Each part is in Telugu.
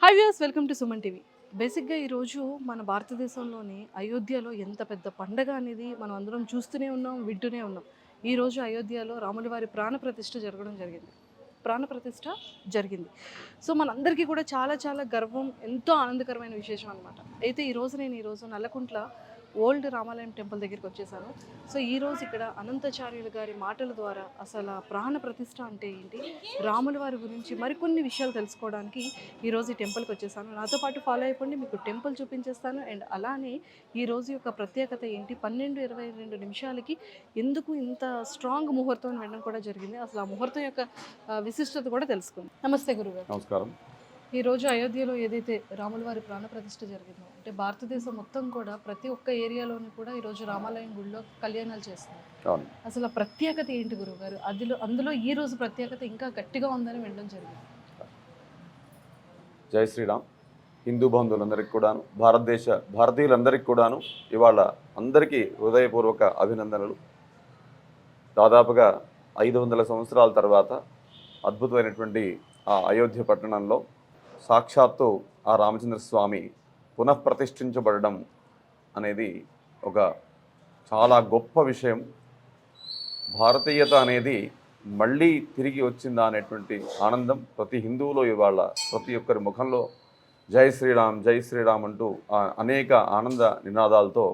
Hi viewers, welcome to Suman TV. బేసిక్గా ఈరోజు మన భారతదేశంలోని అయోధ్యలో ఎంత పెద్ద పండగ అనేది మనం అందరం చూస్తూనే ఉన్నాం, వింటూనే ఉన్నాం. ఈరోజు అయోధ్యలో రాముల వారి ప్రాణప్రతిష్ఠ జరగడం జరిగింది. ప్రాణప్రతిష్ఠ జరిగింది. సో మనందరికీ కూడా చాలా చాలా గర్వం, ఎంతో ఆనందకరమైన విశేషం అనమాట. అయితే ఈరోజు నల్లకుంట్ల ఓల్డ్ రామాలయం టెంపుల్ దగ్గరికి వచ్చేసాను. సో ఈరోజు ఇక్కడ అనంతాచార్యులు గారి మాటల ద్వారా అసలు ఆ ప్రాణ ప్రతిష్ఠ అంటే ఏంటి, రాముల వారి గురించి మరికొన్ని విషయాలు తెలుసుకోవడానికి ఈరోజు ఈ టెంపుల్కి వచ్చేసాను. నాతో పాటు ఫాలో అయిపోండి, మీకు టెంపుల్ చూపించేస్తాను. అండ్ అలానే ఈరోజు యొక్క ప్రత్యేకత ఏంటి, 12:22 నిమిషాలకి ఎందుకు ఇంత స్ట్రాంగ్ ముహూర్తం అని వినడం కూడా జరిగింది. అసలు ఆ ముహూర్తం యొక్క విశిష్టత కూడా తెలుసుకుంది. నమస్తే గురుగారు. నమస్కారం. ఈరోజు అయోధ్యలో ఏదైతే రాముల వారి ప్రాణప్రతిష్ఠ జరిగిందో, అంటే భారతదేశం మొత్తం కూడా ప్రతి ఒక్క ఏరియాలోని కూడా ఈరోజు రామాలయం గుడిలో కళ్యాణాలు చేస్తున్నారు. అవును. అసలు ఆ ప్రత్యేకత ఏంటి గురువుగారు? అందులో ఈ రోజు ప్రత్యేకత ఇంకా గట్టిగా ఉందని వినడం జరిగింది. జై శ్రీరామ్. హిందూ బంధువులందరికీ కూడాను, భారతీయులందరికీ కూడాను ఇవాళ అందరికీ హృదయపూర్వక అభినందనలు. దాదాపుగా 500 సంవత్సరాల తర్వాత అద్భుతమైనటువంటి ఆ అయోధ్య పట్టణంలో సాక్షాత్తు ఆ రామచంద్ర స్వామి పునఃప్రతిష్ఠించబడడం అనేది ఒక చాలా గొప్ప విషయం. భారతీయత అనేది మళ్ళీ తిరిగి వచ్చిందా అనేటువంటి ఆనందం ప్రతి హిందువులో ఇవాళ ప్రతి ఒక్కరి ముఖంలో జై శ్రీరామ్ జై శ్రీరామ్ అంటూ అనేక ఆనంద నినాదాలతో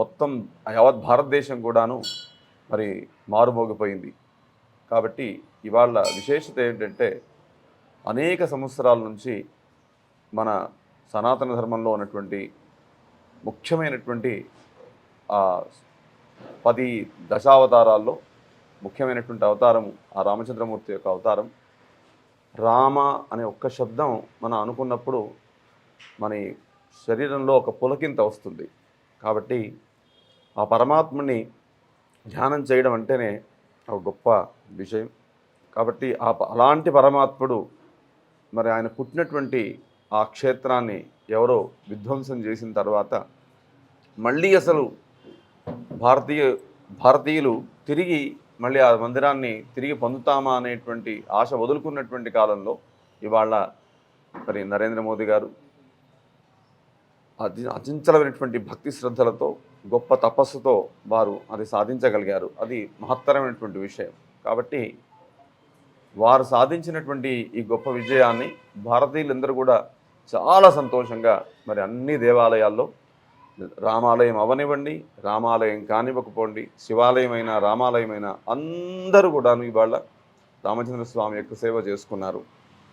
మొత్తం యావత్ భారతదేశం కూడాను మరి మారుమోగిపోయింది. కాబట్టి ఇవాళ విశేషత ఏంటంటే, అనేక సంవత్సరాల నుంచి మన సనాతన ధర్మంలో ఉన్నటువంటి ముఖ్యమైనటువంటి 10 దశావతారాల్లో ముఖ్యమైనటువంటి అవతారం ఆ రామచంద్రమూర్తి యొక్క అవతారం. రామ అనే ఒక్క శబ్దం మనం అనుకున్నప్పుడు మన శరీరంలో ఒక పులకింత వస్తుంది. కాబట్టి ఆ పరమాత్మని ధ్యానం చేయడం అంటేనే ఒక గొప్ప విషయం. కాబట్టి అలాంటి పరమాత్ముడు మరి ఆయన పుట్టినటువంటి ఆ క్షేత్రాన్ని ఎవరో విధ్వంసం చేసిన తర్వాత మళ్ళీ అసలు భారతీయులు తిరిగి మళ్ళీ ఆ మందిరాన్ని తిరిగి పొందుతామా అనేటువంటి ఆశ వదులుకున్నటువంటి కాలంలో ఇవాళ మరి నరేంద్ర మోదీ గారు అచంచలమైనటువంటి భక్తి శ్రద్ధలతో గొప్ప తపస్సుతో వారు అది సాధించగలిగారు. అది మహత్తరమైనటువంటి విషయం. కాబట్టి వారు సాధించినటువంటి ఈ గొప్ప విజయాన్ని భారతీయులందరూ కూడా చాలా సంతోషంగా మరి అన్ని దేవాలయాల్లో రామాలయం అవనివ్వండి, రామాలయం కానివ్వకపోండి, శివాలయమైనా రామాలయమైనా అందరూ కూడా ఇవాళ రామచంద్ర స్వామి యొక్క సేవ చేసుకున్నారు.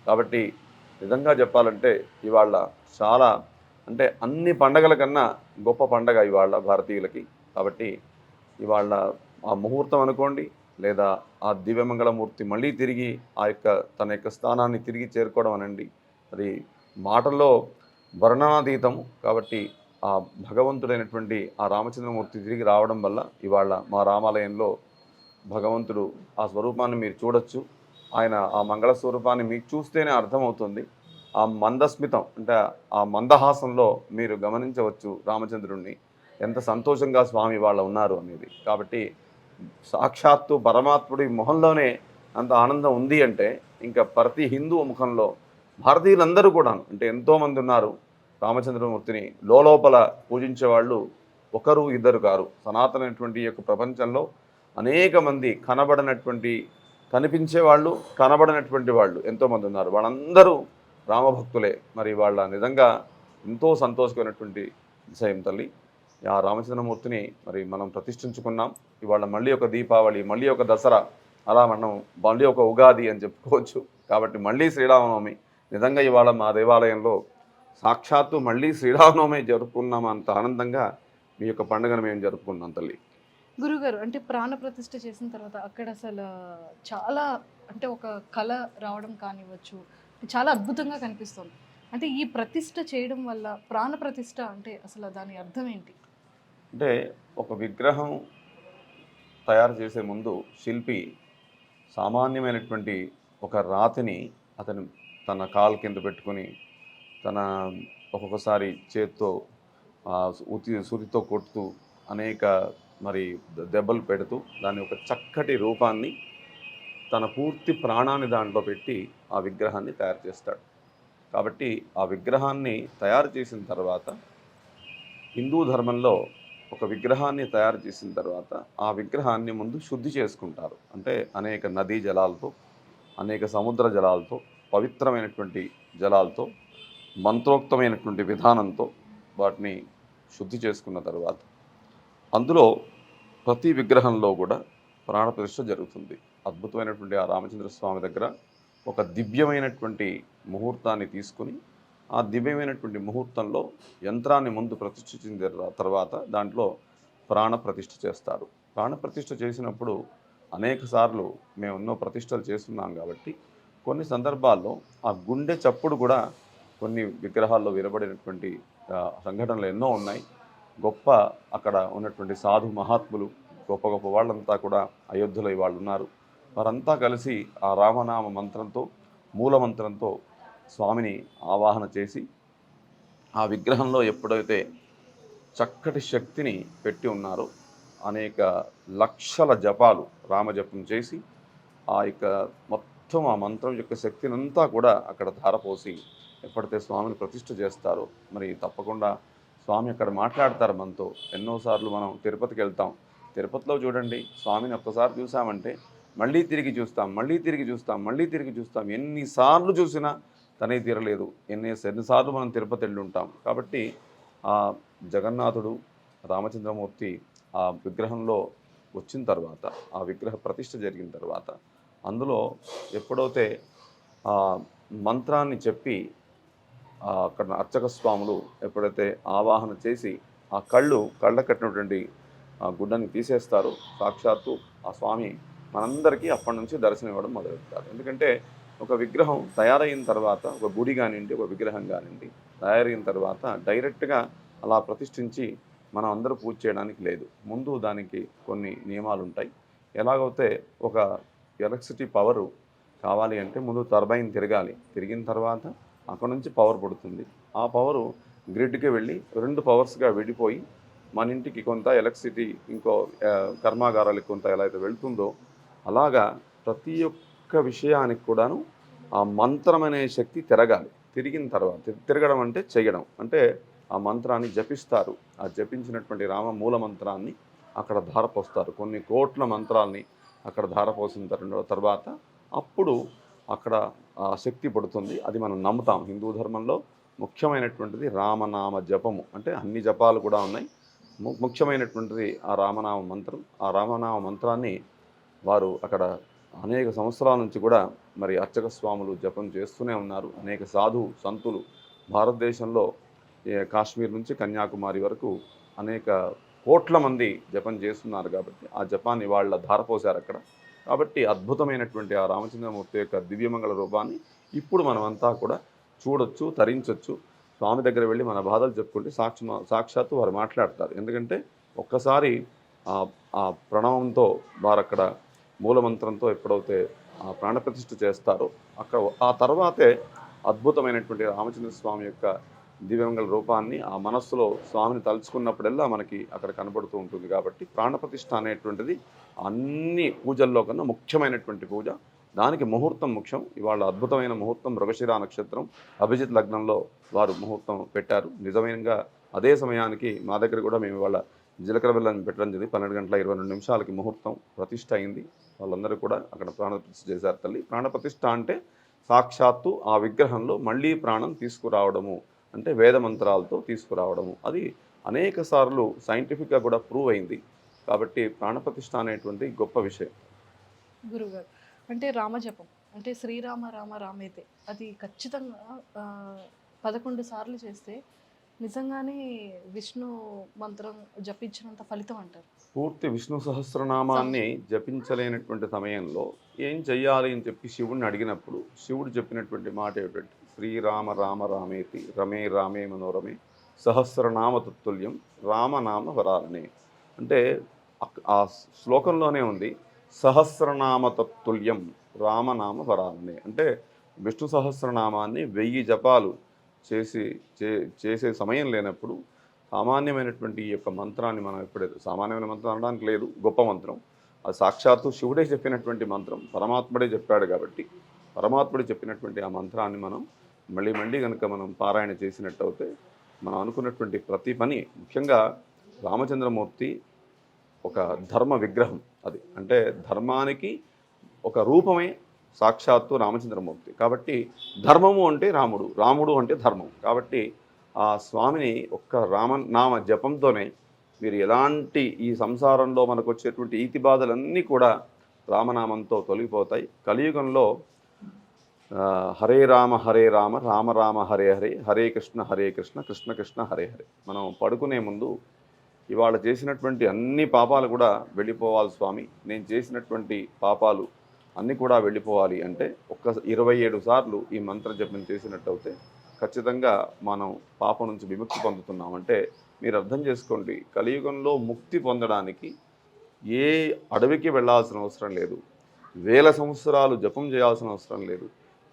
కాబట్టి నిజంగా చెప్పాలంటే ఇవాళ చాలా అంటే అన్ని పండగల కన్నా గొప్ప పండగ ఇవాళ భారతీయులకి. కాబట్టి ఇవాళ ఆ ముహూర్తం అనుకోండి, లేదా ఆ దివ్యమంగళమూర్తి మళ్ళీ తిరిగి తన యొక్క స్థానాన్ని తిరిగి చేరుకోవడం అనండి, అది మాటల్లో వర్ణనాతీతము. కాబట్టి ఆ భగవంతుడైనటువంటి ఆ రామచంద్రమూర్తి తిరిగి రావడం వల్ల ఇవాళ మా రామాలయంలో భగవంతుడు ఆ స్వరూపాన్ని మీరు చూడొచ్చు. ఆయన ఆ మంగళ స్వరూపాన్ని మీకు చూస్తేనే అర్థమవుతుంది. ఆ మందస్మితం అంటే ఆ మందహాసంలో మీరు గమనించవచ్చు రామచంద్రుడిని, ఎంత సంతోషంగా స్వామి వాళ్ళ ఉన్నారు అనేది. కాబట్టి సాక్షాత్తు పరమాత్ముడి మొహంలోనే అంత ఆనందం ఉంది అంటే ఇంకా ప్రతి హిందూ ముఖంలో భారతీయులందరూ కూడా అంటే ఎంతోమంది ఉన్నారు రామచంద్రమూర్తిని లోపల పూజించే వాళ్ళు ఒకరు ఇద్దరు కారు. సనాతనటువంటి యొక్క ప్రపంచంలో అనేక మంది కనిపించే వాళ్ళు కనబడనటువంటి వాళ్ళు ఎంతోమంది ఉన్నారు. వాళ్ళందరూ రామభక్తులే. మరి వాళ్ళ నిజంగా ఎంతో సంతోషకరమైనటువంటి విషయం తల్లి. ఆ రామచంద్రమూర్తిని మరి మనం ప్రతిష్ఠించుకున్నాం. ఇవాళ మళ్ళీ ఒక దీపావళి, మళ్ళీ ఒక దసరా, అలా మనం మళ్ళీ ఒక ఉగాది అని చెప్పుకోవచ్చు. కాబట్టి మళ్ళీ శ్రీరామనవమి. నిజంగా ఇవాళ మా దేవాలయంలో సాక్షాత్తు మళ్ళీ శ్రీరామనవమి జరుపుకున్నాం. అంత ఆనందంగా మీ యొక్క పండుగను మేము జరుపుకున్నాం తల్లి. గురుగారు, అంటే ప్రాణ ప్రతిష్ఠ చేసిన తర్వాత అక్కడ అసలు చాలా అంటే ఒక కళ రావడం కానివ్వచ్చు, చాలా అద్భుతంగా కనిపిస్తుంది. అంటే ఈ ప్రతిష్ఠ చేయడం వల్ల ప్రాణ ప్రతిష్ఠ అంటే అసలు దాని అర్థం ఏంటి? అంటే ఒక విగ్రహం తయారు చేసే ముందు శిల్పి సామాన్యమైనటువంటి ఒక రాతిని అతను తన కాలు కింద పెట్టుకొని ఒక్కొక్కసారి చేత్తో సురితో కొడుతూ అనేక మరి దెబ్బలు పెడుతూ దాన్ని ఒక చక్కటి రూపాన్ని తన పూర్తి ప్రాణాన్ని దాంట్లో పెట్టి ఆ విగ్రహాన్ని తయారు చేస్తాడు. కాబట్టి ఆ విగ్రహాన్ని తయారు చేసిన తర్వాత హిందూ ధర్మంలో ఒక విగ్రహాన్ని తయారు చేసిన తర్వాత ఆ విగ్రహాన్ని ముందు శుద్ధి చేసుకుంటారు. అంటే అనేక నదీ జలాలతో, అనేక సముద్ర జలాలతో, పవిత్రమైనటువంటి జలాలతో, మంత్రోక్తమైనటువంటి విధానంతో వాటిని శుద్ధి చేసుకున్న తర్వాత అందులో ప్రతి విగ్రహంలో కూడా ప్రాణప్రతిష్ఠ జరుగుతుంది. అద్భుతమైనటువంటి ఆ రామచంద్ర స్వామి దగ్గర ఒక దివ్యమైనటువంటి ముహూర్తాన్ని తీసుకుని ఆ దివ్యమైనటువంటి ముహూర్తంలో యంత్రాన్ని ముందు ప్రతిష్ఠించిన తర్వాత దాంట్లో ప్రాణప్రతిష్ఠ చేస్తారు. ప్రాణప్రతిష్ఠ చేసినప్పుడు అనేక సార్లు మేము ఎన్నో ప్రతిష్టలు చేస్తున్నాం కాబట్టి కొన్ని సందర్భాల్లో ఆ గుండె చప్పుడు కూడా కొన్ని విగ్రహాల్లో వినబడినటువంటి సంఘటనలు ఎన్నో ఉన్నాయి. గొప్ప అక్కడ ఉన్నటువంటి సాధు మహాత్ములు, గొప్ప గొప్ప వాళ్ళంతా కూడా అయోధ్యలో వాళ్ళు ఉన్నారు. వారంతా కలిసి ఆ రామనామ మంత్రంతో, మూల మంత్రంతో స్వామిని ఆవాహన చేసి ఆ విగ్రహంలో ఎప్పుడైతే చక్కటి శక్తిని పెట్టి ఉన్నారో అనేక లక్షల జపాలు రామజపం చేసి ఆ యొక్క మొత్తం ఆ మంత్రం యొక్క శక్తిని అంతా కూడా అక్కడ ధారపోసి ఎప్పుడైతే స్వామిని ప్రతిష్ఠ చేస్తారో మరి తప్పకుండా స్వామి అక్కడ మాట్లాడతారు మనతో. ఎన్నోసార్లు మనం తిరుపతికి వెళ్తాం, తిరుపతిలో చూడండి స్వామిని ఒక్కసారి చూసామంటే మళ్ళీ తిరిగి చూస్తాం, మళ్ళీ తిరిగి చూస్తాం, మళ్ళీ తిరిగి చూస్తాం. ఎన్నిసార్లు చూసినా తనే తీరలేదు. ఎన్నిసార్లు మనం తిరుపతి వెళ్ళి ఉంటాం. కాబట్టి ఆ జగన్నాథుడు రామచంద్రమూర్తి ఆ విగ్రహంలో వచ్చిన తర్వాత, ఆ విగ్రహ ప్రతిష్ఠ జరిగిన తర్వాత అందులో ఎప్పుడైతే ఆ మంత్రాన్ని చెప్పి అక్కడ అర్చక స్వాములు ఎప్పుడైతే ఆవాహన చేసి ఆ కళ్ళ కట్టినటువంటి ఆ గుడ్డని తీసేస్తారో సాక్షాత్తు ఆ స్వామి మనందరికీ అప్పటి నుంచి దర్శనం ఇవ్వడం మొదలెడతారు. ఎందుకంటే ఒక విగ్రహం తయారైన తర్వాత, ఒక గుడి కానివ్వండి, ఒక విగ్రహం కానివ్వండి తయారైన తర్వాత డైరెక్ట్గా అలా ప్రతిష్ఠించి మనం అందరూ పూజ చేయడానికి లేదు. ముందు దానికి కొన్ని నియమాలు ఉంటాయి. ఎలాగైతే ఒక ఎలక్ట్రిసిటీ పవరు కావాలి అంటే ముందు టర్బైన్ తిరగాలి, తిరిగిన తర్వాత అక్కడ నుంచి పవర్ పుడుతుంది. ఆ పవరు గ్రిడ్కి వెళ్ళి 2 పవర్స్గా విడిపోయి మన ఇంటికి కొంత ఎలక్ట్రిసిటీ ఇంకో కర్మాగారాలకు కొంత ఎలా అయితే వెళ్తుందో అలాగా ప్రతి ఒక్క విషయానికి కూడాను ఆ మంత్రం అనే శక్తి తిరగాలి. తిరిగిన తర్వాత తిరగడం అంటే చేయడం అంటే ఆ మంత్రాన్ని జపిస్తారు. ఆ జపించినటువంటి రామ మూల మంత్రాన్ని అక్కడ ధారపోస్తారు. కొన్ని కోట్ల మంత్రాల్ని అక్కడ ధారపోసిన తర్వాత అప్పుడు అక్కడ శక్తి పడుతుంది. అది మనం నమ్ముతాం. హిందూ ధర్మంలో ముఖ్యమైనటువంటిది రామనామ జపము. అంటే అన్ని జపాలు కూడా ఉన్నాయి. ముఖ్యమైనటువంటిది ఆ రామనామ మంత్రం. ఆ రామనామ మంత్రాన్ని వారు అక్కడ అనేక సంవత్సరాల నుంచి కూడా మరి అర్చక స్వాములు జపం చేస్తూనే ఉన్నారు. అనేక సాధు సంతులు భారతదేశంలో కాశ్మీర్ నుంచి కన్యాకుమారి వరకు అనేక కోట్ల మంది జపం చేస్తున్నారు. కాబట్టి ఆ జపాన్ని వాళ్ళ ధారపోసారు అక్కడ. కాబట్టి అద్భుతమైనటువంటి ఆ రామచంద్రమూర్తి యొక్క దివ్యమంగళ రూపాన్ని ఇప్పుడు మనమంతా కూడా చూడొచ్చు, తరించవచ్చు. స్వామి దగ్గర వెళ్ళి మన బాధలు చెప్పుకుంటే సాక్షాత్తు వారు మాట్లాడతారు. ఎందుకంటే ఒక్కసారి ఆ ప్రణవంతో వారు అక్కడ మూలమంత్రంతో ఎప్పుడైతే ఆ ప్రాణప్రతిష్ఠ చేస్తారో అక్కడ ఆ తర్వాతే అద్భుతమైనటువంటి రామచంద్ర స్వామి యొక్క దివ్యమంగళ రూపాన్ని ఆ మనస్సులో స్వామిని తలుచుకున్నప్పుడల్లా మనకి అక్కడ కనబడుతూ ఉంటుంది. కాబట్టి ప్రాణప్రతిష్ఠ అనేటువంటిది అన్ని పూజల్లో కన్నా ముఖ్యమైనటువంటి పూజ. దానికి ముహూర్తం ముఖ్యం. ఇవాళ అద్భుతమైన ముహూర్తం మృగశిర నక్షత్రం అభిజిత్ లగ్నంలో వారు ముహూర్తం పెట్టారు. నిజమైనగా అదే సమయానికి మా దగ్గర కూడా మేము ఇవాళ జీలకర్ర బెల్లాన్ని పెట్టడం జరిగింది. 12:22 ముహూర్తం ప్రతిష్ఠ అయింది. వాళ్ళందరూ కూడా అక్కడ ప్రాణప్రతిష్ఠ చేశారు. తల్లి ప్రాణప్రతిష్ఠ అంటే సాక్షాత్తు ఆ విగ్రహంలో మళ్ళీ ప్రాణం తీసుకురావడము, అంటే వేద మంత్రాలతో తీసుకురావడము. అది అనేక సార్లు సైంటిఫిక్గా కూడా ప్రూవ్ అయింది. కాబట్టి ప్రాణప్రతిష్ఠ అనేటువంటి గొప్ప విషయం. గురుగారు అంటే రామజపం అంటే శ్రీరామ రామ రామేతే అది ఖచ్చితంగా 11 సార్లు చేస్తే నిజంగానే విష్ణు మంత్రం జపించినంత ఫలితం అంటారు. పూర్తి విష్ణు సహస్రనామాన్ని జపించలేనటువంటి సమయంలో ఏం చెయ్యాలి అని చెప్పి శివుడిని అడిగినప్పుడు శివుడు చెప్పినటువంటి మాట ఏమిటంటే శ్రీరామ రామ రామేతి రమే రామే మనోరమే సహస్రనామ తత్తుల్యం రామనామ వరాలనే. అంటే ఆ శ్లోకంలోనే ఉంది సహస్రనామ తత్తుల్యం రామనామ వరాలనే. అంటే విష్ణు సహస్రనామాన్ని 1000 జపాలు చేసే సమయం లేనప్పుడు సామాన్యమైనటువంటి ఈ యొక్క మంత్రాన్ని మనం ఎప్పుడైతే సామాన్యమైన మంత్రం అనడానికి లేదు, గొప్ప మంత్రం. అది సాక్షాత్తు శివుడే చెప్పినటువంటి మంత్రం, పరమాత్ముడే చెప్పాడు. కాబట్టి పరమాత్ముడే చెప్పినటువంటి ఆ మంత్రాన్ని మనం మళ్ళీ మళ్ళీ కనుక మనం పారాయణ చేసినట్టయితే మనం అనుకున్నటువంటి ప్రతి పని, ముఖ్యంగా రామచంద్రమూర్తి ఒక ధర్మ విగ్రహం. అది అంటే ధర్మానికి ఒక రూపమే సాక్షాత్తు రామచంద్రమూర్తి. కాబట్టి ధర్మము అంటే రాముడు, రాముడు అంటే ధర్మం. కాబట్టి ఆ స్వామిని ఒక్క రామనామ జపంతోనే మీరు ఎలాంటి ఈ సంసారంలో మనకు వచ్చేటువంటి ఈతి బాధలన్నీ కూడా రామనామంతో తొలగిపోతాయి. కలియుగంలో హరే రామ రామ రామ హరే హరే, హరే కృష్ణ కృష్ణ కృష్ణ హరే హరే. మనం పడుకునే ముందు ఇవాళ చేసినటువంటి అన్ని పాపాలు కూడా వెళ్ళిపోవాలి స్వామి, నేను చేసినటువంటి పాపాలు అన్నీ కూడా వెళ్ళిపోవాలి అంటే 27 సార్లు ఈ మంత్ర జపం చేసినట్టయితే ఖచ్చితంగా మనం పాపం నుంచి విముక్తి పొందుతున్నాం. అంటే మీరు అర్థం చేసుకోండి, కలియుగంలో ముక్తి పొందడానికి ఏ అడవికి వెళ్ళాల్సిన అవసరం లేదు, వేల సంవత్సరాలు జపం చేయాల్సిన అవసరం లేదు,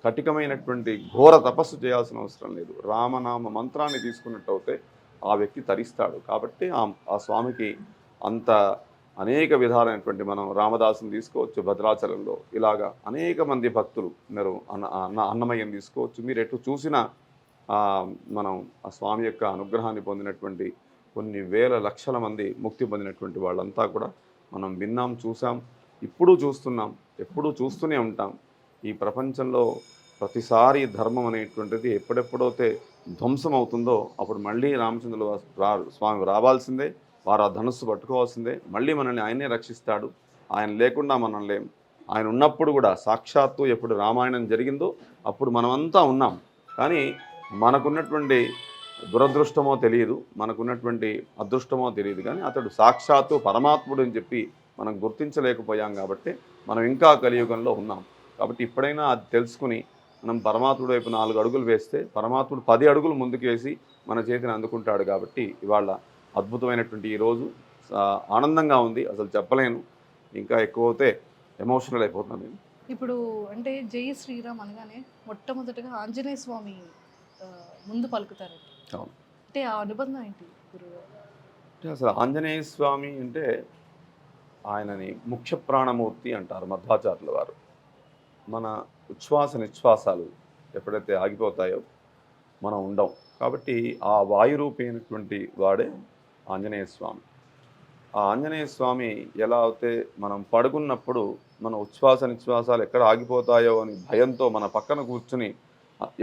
కఠినమైనటువంటి ఘోర తపస్సు చేయాల్సిన అవసరం లేదు. రామనామ మంత్రాన్ని తీసుకున్నట్టయితే ఆ వ్యక్తి తరిస్తాడు. కాబట్టి ఆ స్వామికి అంత అనేక విధాలైనటువంటి, మనం రామదాసుని తీసుకోవచ్చు భద్రాచలంలో, ఇలాగా అనేక మంది భక్తులు, మీరు అన్నమయ్యని తీసుకోవచ్చు, మీరు ఎటు చూసినా మనం ఆ స్వామి యొక్క అనుగ్రహాన్ని పొందినటువంటి కొన్ని వేల లక్షల మంది ముక్తి పొందినటువంటి వాళ్ళంతా కూడా మనం విన్నాం, చూసాం, ఇప్పుడు చూస్తున్నాం, ఎప్పుడూ చూస్తూనే ఉంటాం. ఈ ప్రపంచంలో ప్రతిసారి ధర్మం అనేటువంటిది ఎప్పుడెప్పుడైతే ధ్వంసం అవుతుందో అప్పుడు మళ్ళీ రామచంద్రుల స్వామి రావాల్సిందే, వారు ఆ ధనుస్సు పట్టుకోవాల్సిందే, మళ్ళీ మనల్ని ఆయనే రక్షిస్తాడు. ఆయన లేకుండా మనం లేం. ఆయన ఉన్నప్పుడు కూడా సాక్షాత్తు ఎప్పుడు రామాయణం జరిగిందో అప్పుడు మనమంతా ఉన్నాం. కానీ మనకున్నటువంటి దురదృష్టమో తెలియదు, మనకున్నటువంటి అదృష్టమో తెలియదు, కానీ అతడు సాక్షాత్తు పరమాత్ముడు అని చెప్పి మనం గుర్తించలేకపోయాం. కాబట్టి మనం ఇంకా కలియుగంలో ఉన్నాం. కాబట్టి ఇప్పుడైనా అది తెలుసుకుని మనం పరమాత్ముడు వైపు 4 అడుగులు వేస్తే పరమాత్ముడు 10 అడుగులు ముందుకు వేసి మన చేతిని అందుకుంటాడు. కాబట్టి ఇవాళ అద్భుతమైనటువంటి ఈరోజు ఆనందంగా ఉంది, అసలు చెప్పలేను. ఇంకా ఎక్కువ అవుతే ఎమోషనల్ అయిపోతున్నాను నేను. ఇప్పుడు అంటే జై శ్రీరామ్ అనగానే మొట్టమొదటిగా ఆంజనేయ స్వామి ముందు పలుకుతారండి. అవును. అంటే ఆ అనుబంధం ఏంటి గురువు? అంటే అసలు ఆంజనేయ స్వామి అంటే ఆయనని ముఖ్య ప్రాణమూర్తి అంటారు మధ్వాచార్యుల వారు. మన ఉచ్ఛ్వాస నిశ్వాసాలు ఎప్పుడైతే ఆగిపోతాయో మనం ఉండం. కాబట్టి ఆ వాయురూపైనటువంటి వాడే ఆంజనేయ స్వామి. ఆ ఆంజనేయ స్వామి ఎలా అయితే మనం పడుకున్నప్పుడు మన ఉచ్ఛ్వాస నిశ్వాసాలు ఎక్కడ ఆగిపోతాయో అని భయంతో మన పక్కన కూర్చుని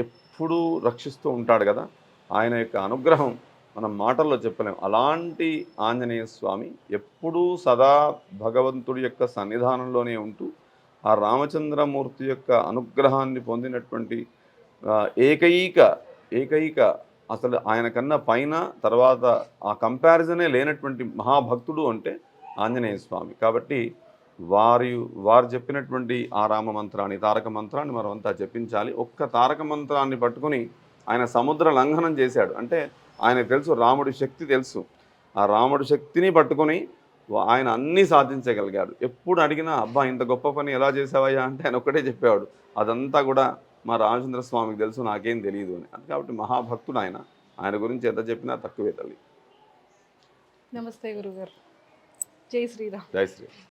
ఎప్పుడూ రక్షిస్తూ ఉంటాడు కదా, ఆయన యొక్క అనుగ్రహం మనం మాటల్లో చెప్పలేం. అలాంటి ఆంజనేయ స్వామి ఎప్పుడూ సదా భగవంతుడి యొక్క సన్నిధానంలోనే ఉంటూ ఆ రామచంద్రమూర్తి యొక్క అనుగ్రహాన్ని పొందినటువంటి ఏకైక అసలు ఆయన కన్నా పైన తర్వాత ఆ కంపారిజనే లేనటువంటి మహాభక్తుడు అంటే ఆంజనేయ స్వామి. కాబట్టి వారు చెప్పినటువంటి ఆ రామ మంత్రాన్ని, తారక మంత్రాన్ని మనం అంతా జపించాలి. ఒక్క తారక మంత్రాన్ని పట్టుకుని ఆయన సముద్ర లంఘనం చేశాడు. అంటే ఆయనకు తెలుసు రాముడి శక్తి తెలుసు. ఆ రాముడి శక్తిని పట్టుకొని ఆయన అన్నీ సాధించగలిగాడు. ఎప్పుడు అడిగినా అబ్బా ఇంత గొప్ప పని ఎలా చేసావయ్యా అంటే ఆయన ఒక్కటే చెప్పేవాడు, అదంతా కూడా మా రామచంద్ర స్వామికి తెలుసు, నాకేం తెలియదు అని. కాబట్టి మహాభక్తుడు ఆయన గురించి ఎంత చెప్పినా తక్కువే తల్లి. నమస్తే గురుగారు. జై శ్రీరామ్. జై శ్రీరామ్.